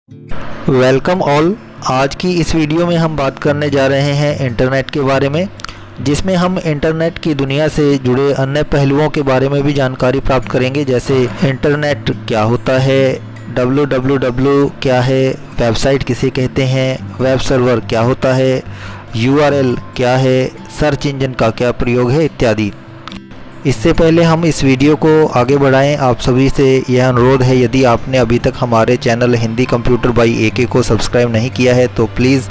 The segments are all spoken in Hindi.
Welcome all. आज की इस वीडियो में हम बात करने जा रहे हैं इंटरनेट के बारे में, जिसमें हम इंटरनेट की दुनिया से जुड़े अन्य पहलुओं के बारे में भी जानकारी प्राप्त करेंगे, जैसे इंटरनेट क्या होता है, www क्या है, वेबसाइट किसे कहते हैं, वेब सर्वर क्या होता है, URL क्या है, सर्च इंजन का क्या प्रयोग है इत्यादि। इससे पहले हम इस वीडियो को आगे बढ़ाएं, आप सभी से यह अनुरोध है, यदि आपने अभी तक हमारे channel Hindi computer by AK को सब्सक्राइब नहीं किया है तो प्लीज़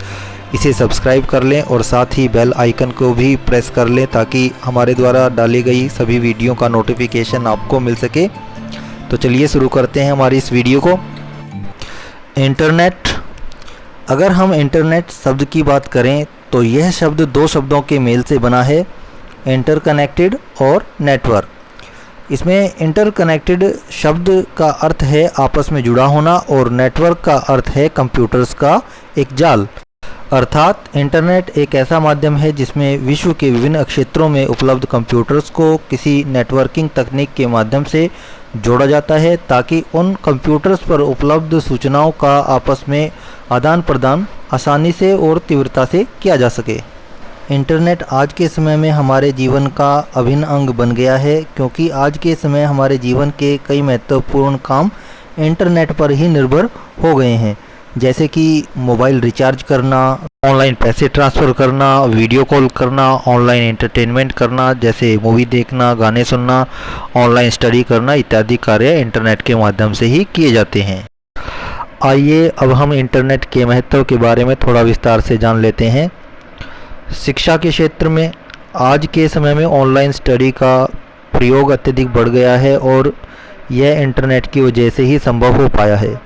इसे सब्सक्राइब कर लें और साथ ही बेल आइकन को भी प्रेस कर लें ताकि हमारे द्वारा डाली गई सभी वीडियो का नोटिफिकेशन आपको मिल सके। तो चलिए शुरू करते हैं हमारी इस वीडियो को। इंटरनेट। अगर हम इंटरनेट शब्द की बात करें तो यह शब्द दो शब्दों के मेल से बना है, इंटरकनेक्टेड और नेटवर्क। इसमें इंटरकनेक्टेड शब्द का अर्थ है आपस में जुड़ा होना और नेटवर्क का अर्थ है कंप्यूटर्स का एक जाल। अर्थात इंटरनेट एक ऐसा माध्यम है जिसमें विश्व के विभिन्न क्षेत्रों में उपलब्ध कंप्यूटर्स को किसी नेटवर्किंग तकनीक के माध्यम से जोड़ा जाता है ताकि उन कंप्यूटर्स पर उपलब्ध सूचनाओं का आपस में आदान प्रदान आसानी से और तीव्रता से किया जा सके। इंटरनेट आज के समय में हमारे जीवन का अभिन्न अंग बन गया है, क्योंकि आज के समय हमारे जीवन के कई महत्वपूर्ण काम इंटरनेट पर ही निर्भर हो गए हैं, जैसे कि मोबाइल रिचार्ज करना, ऑनलाइन पैसे ट्रांसफ़र करना, वीडियो कॉल करना, ऑनलाइन एंटरटेनमेंट करना जैसे मूवी देखना, गाने सुनना, ऑनलाइन स्टडी करना इत्यादि कार्य इंटरनेट के माध्यम से ही किए जाते हैं। आइए अब हम इंटरनेट के महत्व के बारे में थोड़ा विस्तार से जान लेते हैं। शिक्षा के क्षेत्र में आज के समय में ऑनलाइन स्टडी का प्रयोग अत्यधिक बढ़ गया है और यह इंटरनेट की वजह से ही संभव हो पाया है।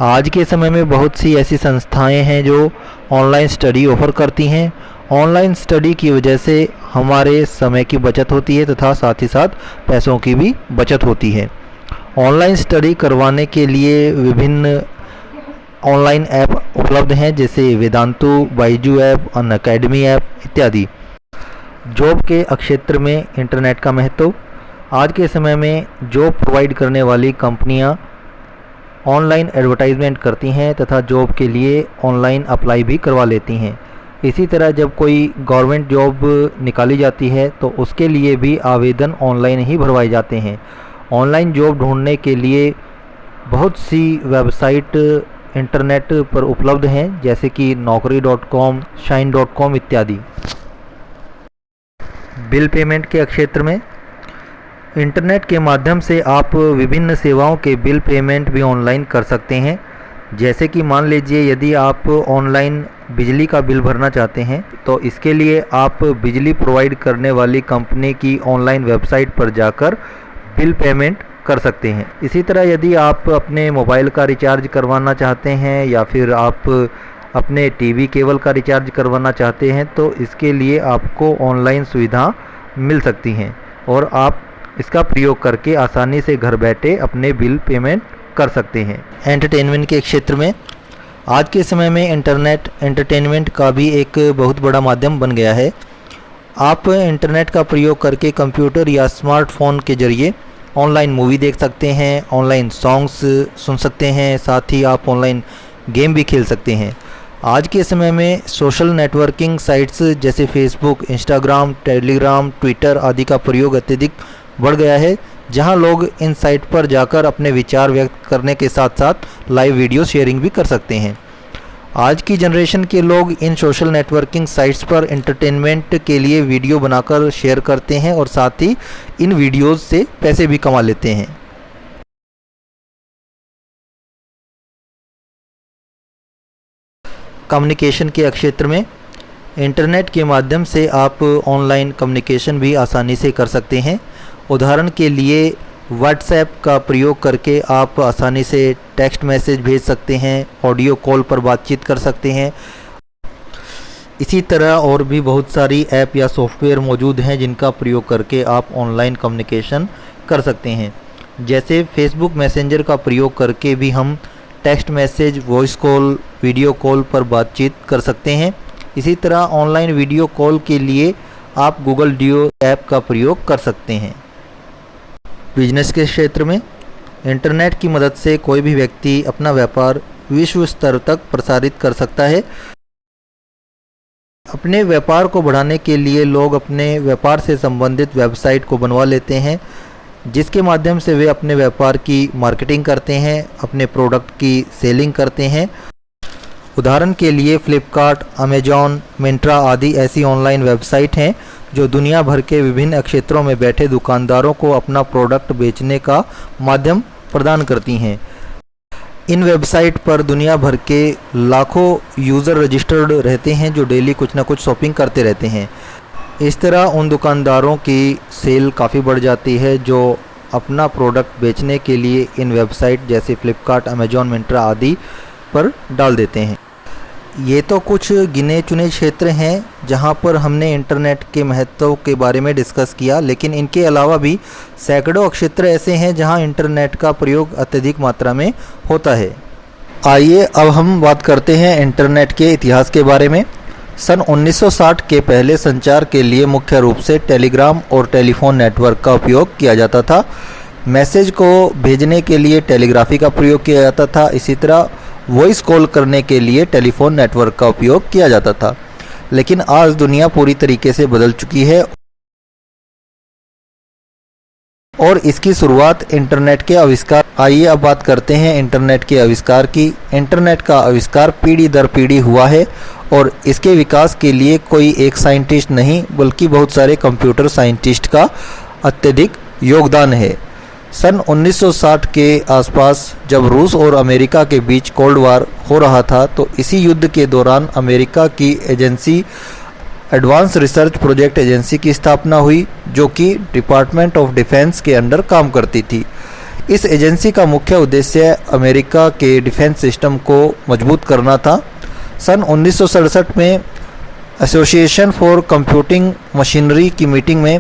आज के समय में बहुत सी ऐसी संस्थाएं हैं जो ऑनलाइन स्टडी ऑफ़र करती हैं। ऑनलाइन स्टडी की वजह से हमारे समय की बचत होती है तथा साथ ही साथ पैसों की भी बचत होती है। ऑनलाइन स्टडी करवाने के लिए विभिन्न ऑनलाइन ऐप उपलब्ध हैं, जैसे Vedantu, Byju app, Unacademy app इत्यादि। जॉब के क्षेत्र में इंटरनेट का महत्व। आज के समय में जॉब प्रोवाइड करने वाली कंपनियां ऑनलाइन एडवर्टाइजमेंट करती हैं तथा जॉब के लिए ऑनलाइन अप्लाई भी करवा लेती हैं। इसी तरह जब कोई गवर्नमेंट जॉब निकाली जाती है तो उसके लिए भी आवेदन ऑनलाइन ही भरवाए जाते हैं। ऑनलाइन जॉब ढूंढने के लिए बहुत सी वेबसाइट इंटरनेट पर उपलब्ध हैं, जैसे कि naukri.com, shine.com इत्यादि। बिल पेमेंट के क्षेत्र में इंटरनेट के माध्यम से आप विभिन्न सेवाओं के बिल पेमेंट भी ऑनलाइन कर सकते हैं। जैसे कि मान लीजिए यदि आप ऑनलाइन बिजली का बिल भरना चाहते हैं तो इसके लिए आप बिजली प्रोवाइड करने वाली कंपनी की ऑनलाइन वेबसाइट पर जाकर बिल पेमेंट कर सकते हैं। इसी तरह यदि आप अपने मोबाइल का रिचार्ज करवाना चाहते हैं या फिर आप अपने टीवी केबल का रिचार्ज करवाना चाहते हैं तो इसके लिए आपको ऑनलाइन सुविधा मिल सकती हैं और आप इसका प्रयोग करके आसानी से घर बैठे अपने बिल पेमेंट कर सकते हैं। एंटरटेनमेंट के क्षेत्र में आज के समय में इंटरनेट एंटरटेनमेंट का भी एक बहुत बड़ा माध्यम बन गया है। आप इंटरनेट का प्रयोग करके कंप्यूटर या स्मार्टफोन के जरिए ऑनलाइन मूवी देख सकते हैं, ऑनलाइन सॉन्ग्स सुन सकते हैं, साथ ही आप ऑनलाइन गेम भी खेल सकते हैं। आज के समय में सोशल नेटवर्किंग साइट्स जैसे फेसबुक, इंस्टाग्राम, टेलीग्राम, ट्विटर आदि का प्रयोग अत्यधिक बढ़ गया है, जहां लोग इन साइट पर जाकर अपने विचार व्यक्त करने के साथ साथ लाइव वीडियो शेयरिंग भी कर सकते हैं। आज की जनरेशन के लोग इन सोशल नेटवर्किंग साइट्स पर एंटरटेनमेंट के लिए वीडियो बनाकर शेयर करते हैं और साथ ही इन वीडियोस से पैसे भी कमा लेते हैं। कम्युनिकेशन के क्षेत्र में इंटरनेट के माध्यम से आप ऑनलाइन कम्युनिकेशन भी आसानी से कर सकते हैं। उदाहरण के लिए व्हाट्सएप का प्रयोग करके आप आसानी से टेक्स्ट मैसेज भेज सकते हैं, ऑडियो कॉल पर बातचीत कर सकते हैं। इसी तरह और भी बहुत सारी ऐप या सॉफ्टवेयर मौजूद हैं जिनका प्रयोग करके आप ऑनलाइन कम्युनिकेशन कर सकते हैं। जैसे फेसबुक मैसेंजर का प्रयोग करके भी हम text message, voice call, video call पर बातचीत कर सकते हैं। इसी तरह ऑनलाइन वीडियो कॉल के लिए आप गूगल डियो ऐप का प्रयोग कर सकते हैं। बिजनेस के क्षेत्र में इंटरनेट की मदद से कोई भी व्यक्ति अपना व्यापार विश्व स्तर तक प्रसारित कर सकता है। अपने व्यापार को बढ़ाने के लिए लोग अपने व्यापार से संबंधित वेबसाइट को बनवा लेते हैं, जिसके माध्यम से वे अपने व्यापार की मार्केटिंग करते हैं, अपने प्रोडक्ट की सेलिंग करते हैं। उदाहरण के लिए फ्लिपकार्ट, अमेजॉन, मिंत्रा आदि ऐसी ऑनलाइन वेबसाइट हैं जो दुनिया भर के विभिन्न क्षेत्रों में बैठे दुकानदारों को अपना प्रोडक्ट बेचने का माध्यम प्रदान करती हैं। इन वेबसाइट पर दुनिया भर के लाखों यूज़र रजिस्टर्ड रहते हैं जो डेली कुछ ना कुछ शॉपिंग करते रहते हैं। इस तरह उन दुकानदारों की सेल काफ़ी बढ़ जाती है जो अपना प्रोडक्ट बेचने के लिए इन वेबसाइट जैसे फ्लिपकार्ट, अमेजॉन, मिंत्रा आदि पर डाल देते हैं। ये तो कुछ गिने चुने क्षेत्र हैं जहां पर हमने इंटरनेट के महत्व के बारे में डिस्कस किया, लेकिन इनके अलावा भी सैकड़ों क्षेत्र ऐसे हैं जहां इंटरनेट का प्रयोग अत्यधिक मात्रा में होता है। आइए अब हम बात करते हैं इंटरनेट के इतिहास के बारे में। सन 1960 के पहले संचार के लिए मुख्य रूप से टेलीग्राम और टेलीफोन नेटवर्क का उपयोग किया जाता था। मैसेज को भेजने के लिए टेलीग्राफी का प्रयोग किया जाता था। इसी तरह वॉइस कॉल करने के लिए टेलीफोन नेटवर्क का उपयोग किया जाता था। लेकिन आज दुनिया पूरी तरीके से बदल चुकी है और इसकी शुरुआत इंटरनेट के आविष्कार। आइए अब बात करते हैं इंटरनेट के आविष्कार की। इंटरनेट का आविष्कार पीढ़ी दर पीढ़ी हुआ है और इसके विकास के लिए कोई एक साइंटिस्ट नहीं बल्कि बहुत सारे कंप्यूटर साइंटिस्ट का अत्यधिक योगदान है। सन 1960 के आसपास जब रूस और अमेरिका के बीच कोल्ड वार हो रहा था तो इसी युद्ध के दौरान अमेरिका की agency advance research project agency की स्थापना हुई जो कि डिपार्टमेंट ऑफ डिफेंस के अंडर काम करती थी। इस एजेंसी का मुख्य उद्देश्य अमेरिका के डिफेंस सिस्टम को मजबूत करना था। सन 1967 में एसोसिएशन फॉर कंप्यूटिंग मशीनरी की मीटिंग में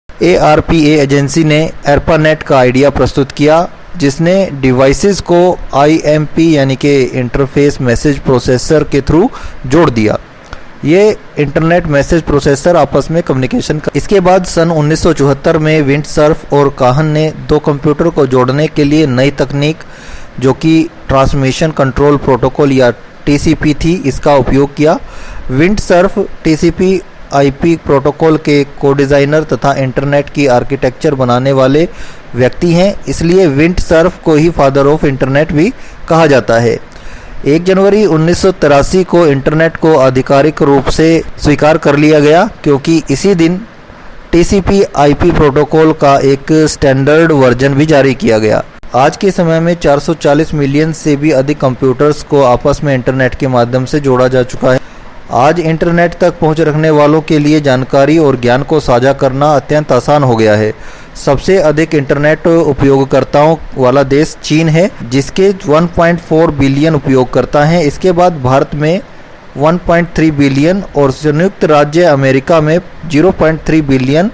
ARPA एजेंसी ने एर्पानेट का आइडिया प्रस्तुत किया जिसने डिवाइसेस को IMP यानी कि इंटरफेस मैसेज प्रोसेसर के थ्रू जोड़ दिया। ये इंटरनेट मैसेज प्रोसेसर आपस में कम्युनिकेशन का। इसके बाद सन 1974 में विंडसर्फ और काहन ने दो कंप्यूटर को जोड़ने के लिए नई तकनीक जो कि ट्रांसमिशन कंट्रोल प्रोटोकॉल या TCP थी, इसका उपयोग किया। विंडसर्फ TCP/IP प्रोटोकॉल के को डिज़ाइनर तथा इंटरनेट की आर्किटेक्चर बनाने वाले व्यक्ति हैं, इसलिए विंडसर्फ को ही फादर ऑफ इंटरनेट भी कहा जाता है। 1 जनवरी 1983 को इंटरनेट को आधिकारिक रूप से स्वीकार कर लिया गया क्योंकि इसी दिन TCP/IP प्रोटोकॉल का एक स्टैंडर्ड वर्जन भी जारी किया गया। आज के समय में 440 मिलियन से भी अधिक कंप्यूटर्स को आपस में इंटरनेट के माध्यम से जोड़ा जा चुका है। आज इंटरनेट तक पहुंच रखने वालों के लिए जानकारी और ज्ञान को साझा करना अत्यंत आसान हो गया है। सबसे अधिक इंटरनेट उपयोगकर्ताओं वाला देश चीन है जिसके 1.4 बिलियन उपयोगकर्ता हैं। इसके बाद भारत में 1.3 बिलियन और संयुक्त राज्य अमेरिका में 0.3 बिलियन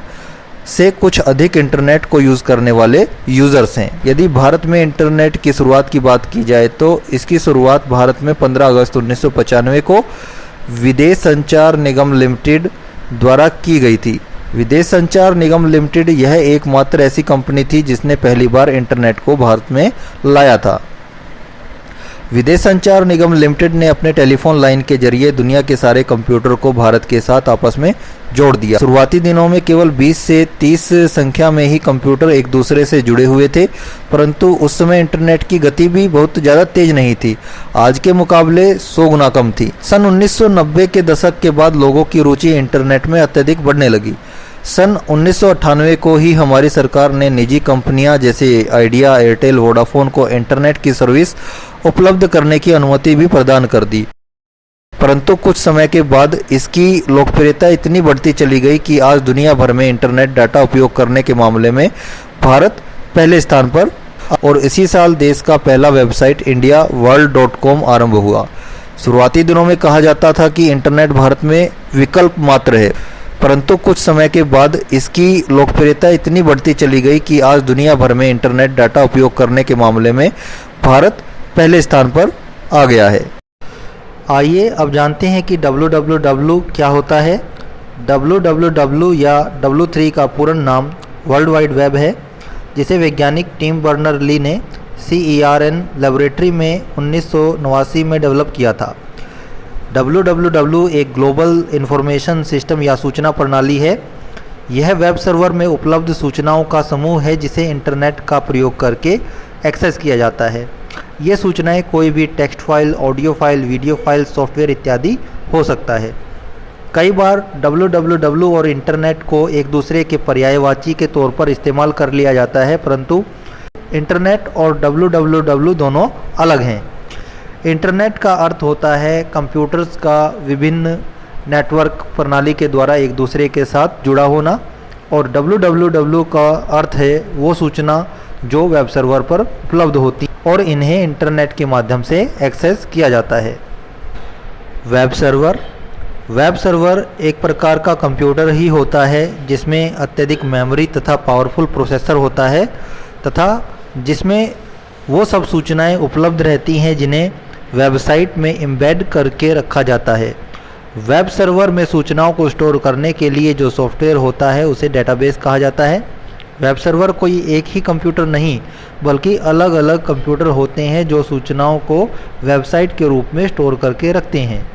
से कुछ अधिक इंटरनेट को यूज़ करने वाले यूज़र्स हैं। यदि भारत में इंटरनेट की शुरुआत की बात की जाए तो इसकी शुरुआत भारत में 15 अगस्त 1995 को विदेश संचार निगम लिमिटेड द्वारा की गई थी। विदेश संचार निगम लिमिटेड यह एकमात्र ऐसी कंपनी थी जिसने पहली बार इंटरनेट को भारत में लाया था। विदेश संचार निगम लिमिटेड ने अपने टेलीफोन लाइन के जरिए दुनिया के सारे कंप्यूटर को भारत के साथ आपस में जोड़ दिया। शुरुआती दिनों में केवल 20 से 30 संख्या में ही कंप्यूटर एक दूसरे से जुड़े हुए थे, परंतु उस समय इंटरनेट की गति भी बहुत ज़्यादा तेज नहीं थी, आज के मुकाबले 100 गुना कम थी। सन 1990 के दशक के बाद लोगों की रुचि इंटरनेट में अत्यधिक बढ़ने लगी। सन 1998 को ही हमारी सरकार ने निजी कंपनियां जैसे आइडिया, एयरटेल, वोडाफोन को इंटरनेट की सर्विस उपलब्ध करने की अनुमति भी प्रदान कर दी, परंतु कुछ समय के बाद इसकी लोकप्रियता इतनी बढ़ती चली गई कि आज दुनिया भर में इंटरनेट डाटा उपयोग करने के मामले में भारत पहले स्थान पर। और इसी साल देश का पहला वेबसाइट indiaworld.com आरंभ हुआ। शुरुआती दिनों में कहा जाता था कि इंटरनेट भारत में विकल्प मात्र है, परंतु कुछ समय के बाद इसकी लोकप्रियता इतनी बढ़ती चली गई कि आज दुनिया भर में इंटरनेट डाटा उपयोग करने के मामले में भारत पहले स्थान पर आ गया है। आइए अब जानते हैं कि www क्या होता है। www या W3 का पूर्ण नाम वर्ल्ड वाइड वेब है, जिसे वैज्ञानिक टिम बर्नर-ली ने CERN लेबोरेटरी में 1989 में डेवलप किया था। www एक ग्लोबल इंफॉर्मेशन सिस्टम या सूचना प्रणाली है। यह वेब सर्वर में उपलब्ध सूचनाओं का समूह है जिसे इंटरनेट का प्रयोग करके एक्सेस किया जाता है। ये सूचनाएं कोई भी text file, audio file, video file, software इत्यादि हो सकता है। कई बार www और इंटरनेट को एक दूसरे के पर्यायवाची के तौर पर इस्तेमाल कर लिया जाता है, परंतु इंटरनेट और www दोनों अलग हैं। इंटरनेट का अर्थ होता है कंप्यूटर्स का विभिन्न नेटवर्क प्रणाली के द्वारा एक दूसरे के साथ जुड़ा होना, और www का अर्थ है वो सूचना जो वेब सर्वर पर उपलब्ध होती और इन्हें इंटरनेट के माध्यम से एक्सेस किया जाता है। वेब सर्वर एक प्रकार का कंप्यूटर ही होता है जिसमें अत्यधिक मेमोरी तथा पावरफुल प्रोसेसर होता है तथा जिसमें वो सब सूचनाएं उपलब्ध रहती हैं जिन्हें वेबसाइट में एम्बेड करके रखा जाता है। वेब सर्वर में सूचनाओं को स्टोर करने के लिए जो सॉफ्टवेयर होता है उसे डेटाबेस कहा जाता है। वेब सर्वर कोई एक ही कंप्यूटर नहीं बल्कि अलग अलग कंप्यूटर होते हैं जो सूचनाओं को वेबसाइट के रूप में स्टोर करके रखते हैं।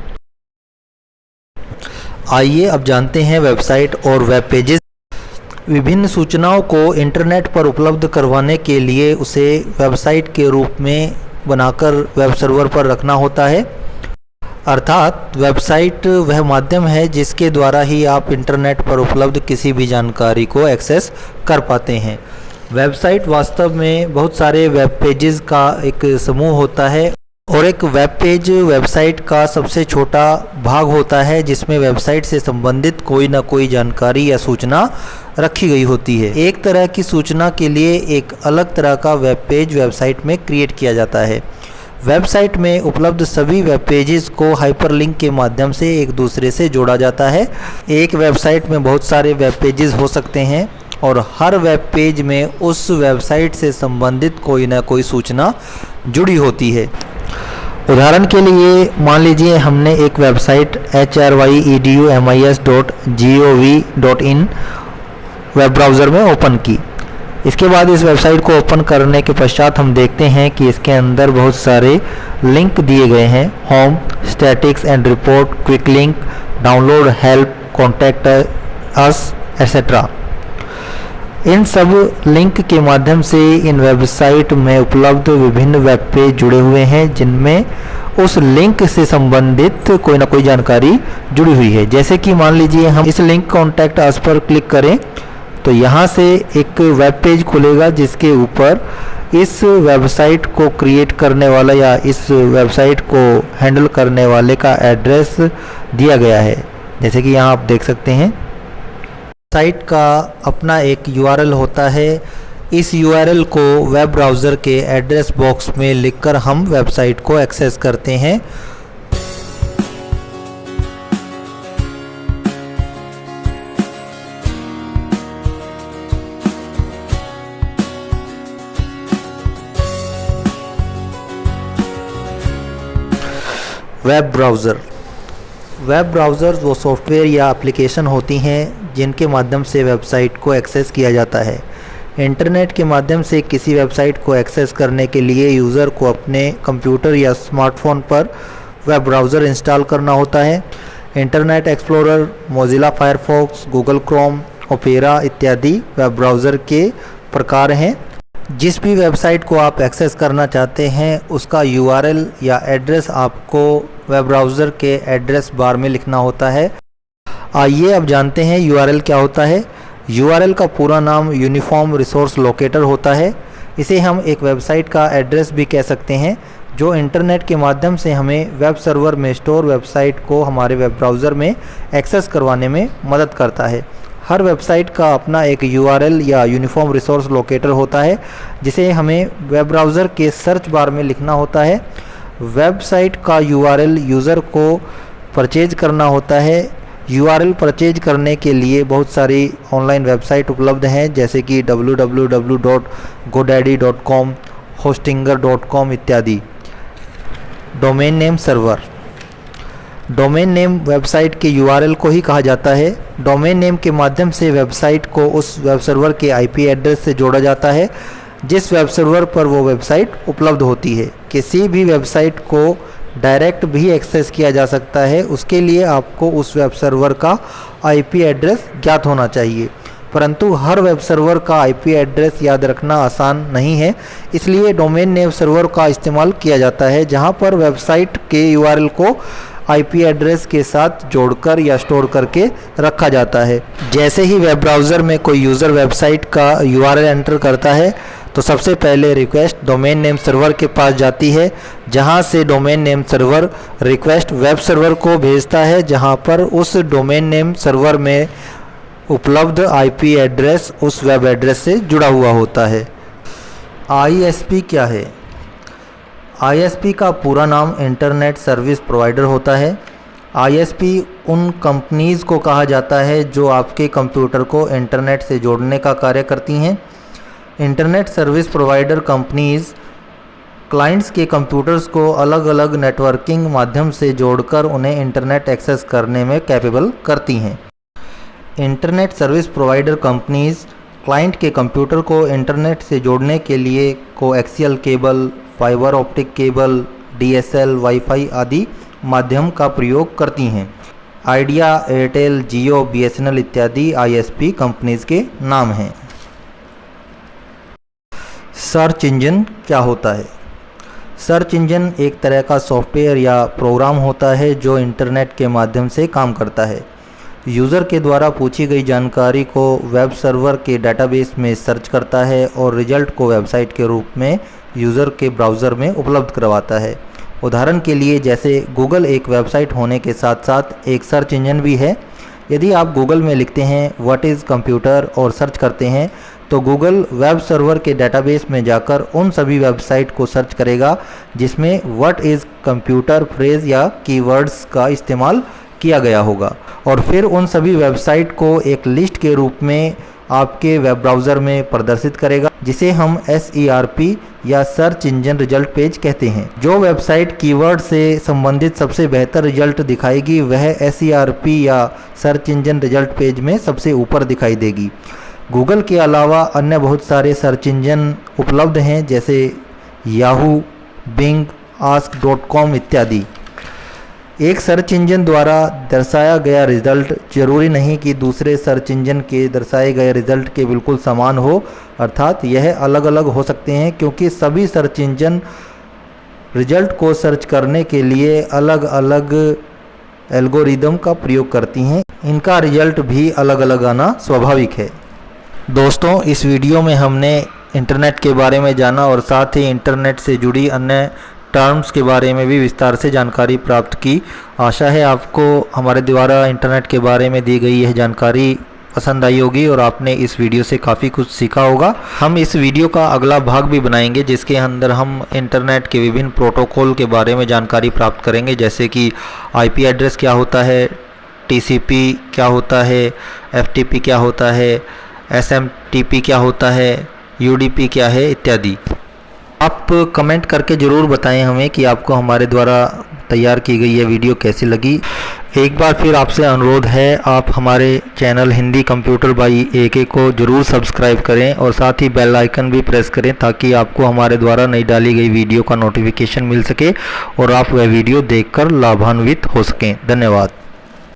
आइए अब जानते हैं वेबसाइट और वेब पेजेस। विभिन्न सूचनाओं को इंटरनेट पर उपलब्ध करवाने के लिए उसे वेबसाइट के रूप में बनाकर वेब सर्वर पर रखना होता है। अर्थात वेबसाइट वह माध्यम है जिसके द्वारा ही आप इंटरनेट पर उपलब्ध किसी भी जानकारी को एक्सेस कर पाते हैं। वेबसाइट वास्तव में बहुत सारे वेब पेजेस का एक समूह होता है और एक वेब पेज वेबसाइट का सबसे छोटा भाग होता है जिसमें वेबसाइट से संबंधित कोई ना कोई जानकारी या सूचना रखी गई होती है। एक तरह की सूचना के लिए एक अलग तरह का वेब पेज वेबसाइट में क्रिएट किया जाता है। वेबसाइट में उपलब्ध सभी वेब पेजेस को हाइपरलिंक के माध्यम से एक दूसरे से जोड़ा जाता है। एक वेबसाइट में बहुत सारे वेब पेजेस हो सकते हैं और हर वेब पेज में उस वेबसाइट से संबंधित कोई ना कोई सूचना जुड़ी होती है। उदाहरण के लिए मान लीजिए हमने एक वेबसाइट hryedummis.gov.in वेब ब्राउज़र में ओपन की। इसके बाद इस वेबसाइट को ओपन करने के पश्चात हम देखते हैं कि इसके अंदर बहुत सारे लिंक दिए गए हैं। Home, statics and report, quick link, download, help, contact us etcetera. इन सब लिंक के माध्यम से इन वेबसाइट में उपलब्ध विभिन्न वेब पेज जुड़े हुए हैं जिनमें उस लिंक से संबंधित कोई ना कोई जानकारी जुड़ी हुई है। जैसे कि मान लीजिए हम इस लिंक कॉन्टैक्ट अस पर क्लिक करें तो यहाँ से एक वेब पेज खुलेगा जिसके ऊपर इस वेबसाइट को क्रिएट करने वाला या इस वेबसाइट को हैंडल करने वाले का एड्रेस दिया गया है। जैसे कि यहाँ आप देख सकते हैं साइट का अपना एक URL होता है। इस URL को वेब ब्राउज़र के एड्रेस बॉक्स में लिखकर हम वेबसाइट को एक्सेस करते हैं। वेब ब्राउज़र वो सॉफ्टवेयर या एप्लीकेशन होती हैं जिनके माध्यम से वेबसाइट को एक्सेस किया जाता है। इंटरनेट के माध्यम से किसी वेबसाइट को एक्सेस करने के लिए यूज़र को अपने कंप्यूटर या स्मार्टफोन पर वेब ब्राउज़र इंस्टॉल करना होता है। Internet explorer, Mozilla Firefox, Google Chrome, opera इत्यादि वेब ब्राउज़र के प्रकार हैं। जिस भी वेबसाइट को आप एक्सेस करना चाहते हैं उसका URL या एड्रेस आपको वेब ब्राउज़र के एड्रेस बार में लिखना होता है। आइए अब जानते हैं URL क्या होता है। URL का पूरा नाम यूनिफॉर्म रिसोर्स लोकेटर होता है। इसे हम एक वेबसाइट का एड्रेस भी कह सकते हैं जो इंटरनेट के माध्यम से हमें वेब सर्वर में स्टोर वेबसाइट को हमारे वेब ब्राउज़र में एक्सेस करवाने में मदद करता है। हर वेबसाइट का अपना एक URL या यूनिफॉर्म रिसोर्स लोकेटर होता है जिसे हमें वेब ब्राउज़र के सर्च बार में लिखना होता है। वेबसाइट का URL यूज़र को परचेज करना होता है। URL परचेज करने के लिए बहुत सारी ऑनलाइन वेबसाइट उपलब्ध हैं जैसे कि www.godaddy.com, hostinger.com इत्यादि। Domain name server, domain name website के URL को ही कहा जाता है। डोमेन नेम के माध्यम से वेबसाइट को उस वेब सर्वर के IP एड्रेस से जोड़ा जाता है। जिस वेब सर्वर पर वो वेबसाइट उपलब्ध होती है। किसी भी वेबसाइट को डायरेक्ट भी एक्सेस किया जा सकता है, उसके लिए आपको उस वेब सर्वर का आईपी एड्रेस ज्ञात होना चाहिए, परंतु हर वेब सर्वर का आईपी एड्रेस याद रखना आसान नहीं है। इसलिए डोमेन नेम सर्वर का इस्तेमाल किया जाता है, जहां पर वेबसाइट के यूआरएल को आईपी एड्रेस के साथ जोड़कर या स्टोर करके रखा जाता है। जैसे ही वेब ब्राउज़र में कोई यूज़र वेबसाइट का यूआरएल एंटर करता है तो सबसे पहले रिक्वेस्ट डोमेन नेम सर्वर के पास जाती है, जहां से domain name server request web server को भेजता है, जहां पर उस डोमेन नेम सर्वर में उपलब्ध आईपी एड्रेस उस वेब एड्रेस से जुड़ा हुआ होता है। आईएसपी क्या है? आईएसपी का पूरा नाम इंटरनेट सर्विस प्रोवाइडर होता है। आईएसपी उन कंपनीज़ को कहा जाता है जो आपके कंप्यूटर को इंटरनेट से जोड़ने का कार्य करती हैं। Internet service provider companies clients के कंप्यूटर्स को अलग अलग नेटवर्किंग माध्यम से जोड़कर उन्हें इंटरनेट एक्सेस करने में कैपेबल करती हैं। Internet service provider companies client के कंप्यूटर को इंटरनेट से जोड़ने के लिए coaxial cable, fibre optic cable, DSL, wifi आदि माध्यम का प्रयोग करती हैं। आइडिया, एयरटेल, जियो, बीएसएनएल इत्यादि आईएसपी कंपनीज़ के नाम हैं। सर्च इंजन क्या होता है? सर्च इंजन एक तरह का सॉफ्टवेयर या प्रोग्राम होता है जो इंटरनेट के माध्यम से काम करता है। यूज़र के द्वारा पूछी गई जानकारी को वेब सर्वर के डेटाबेस में सर्च करता है और रिजल्ट को वेबसाइट के रूप में यूज़र के ब्राउज़र में उपलब्ध करवाता है। उदाहरण के लिए जैसे गूगल एक वेबसाइट होने के साथ साथ एक सर्च इंजन भी है। यदि आप गूगल में लिखते हैं व्हाट इज़ कंप्यूटर और सर्च करते हैं तो गूगल वेब सर्वर के डेटाबेस में जाकर उन सभी वेबसाइट को सर्च करेगा जिसमें व्हाट इज़ कंप्यूटर फ्रेज़ या कीवर्ड्स का इस्तेमाल किया गया होगा, और फिर उन सभी वेबसाइट को एक लिस्ट के रूप में आपके वेब ब्राउज़र में प्रदर्शित करेगा, जिसे हम SERP या सर्च इंजन रिजल्ट पेज कहते हैं। जो वेबसाइट कीवर्ड से संबंधित सबसे बेहतर रिजल्ट दिखाएगी वह SERP या सर्च इंजन रिजल्ट पेज में सबसे ऊपर दिखाई देगी। गूगल के अलावा अन्य बहुत सारे सर्च इंजन उपलब्ध हैं, जैसे याहू, बिंग, ask.com इत्यादि। एक सर्च इंजन द्वारा दर्शाया गया रिजल्ट जरूरी नहीं कि दूसरे सर्च इंजन के दर्शाए गए रिजल्ट के बिल्कुल समान हो, अर्थात यह अलग अलग हो सकते हैं क्योंकि सभी सर्च इंजन रिजल्ट को सर्च करने के लिए अलग अलग एल्गोरिदम का प्रयोग करती हैं। इनका रिजल्ट भी अलग अलग आना स्वाभाविक है। दोस्तों, इस वीडियो में हमने इंटरनेट के बारे में जाना और साथ ही इंटरनेट से जुड़ी अन्य टर्म्स के बारे में भी विस्तार से जानकारी प्राप्त की। आशा है आपको हमारे द्वारा इंटरनेट के बारे में दी गई यह जानकारी पसंद आई होगी और आपने इस वीडियो से काफ़ी कुछ सीखा होगा। हम इस वीडियो का अगला भाग भी बनाएंगे जिसके अंदर हम इंटरनेट के विभिन्न प्रोटोकॉल के बारे में जानकारी प्राप्त करेंगे, जैसे कि आईपी एड्रेस क्या होता है, टीसीपी क्या होता है, एफटीपी क्या होता है, एसएमटीपी क्या होता है, यूडीपी क्या है इत्यादि। आप कमेंट करके ज़रूर बताएं हमें कि आपको हमारे द्वारा तैयार की गई यह वीडियो कैसी लगी। एक बार फिर आपसे अनुरोध है, आप हमारे channel Hindi computer by AK को ज़रूर सब्सक्राइब करें और साथ ही बेल आइकन भी प्रेस करें ताकि आपको हमारे द्वारा नई डाली गई वीडियो का नोटिफिकेशन मिल सके और आप वह वीडियो देखकर लाभान्वित हो सकें। धन्यवाद।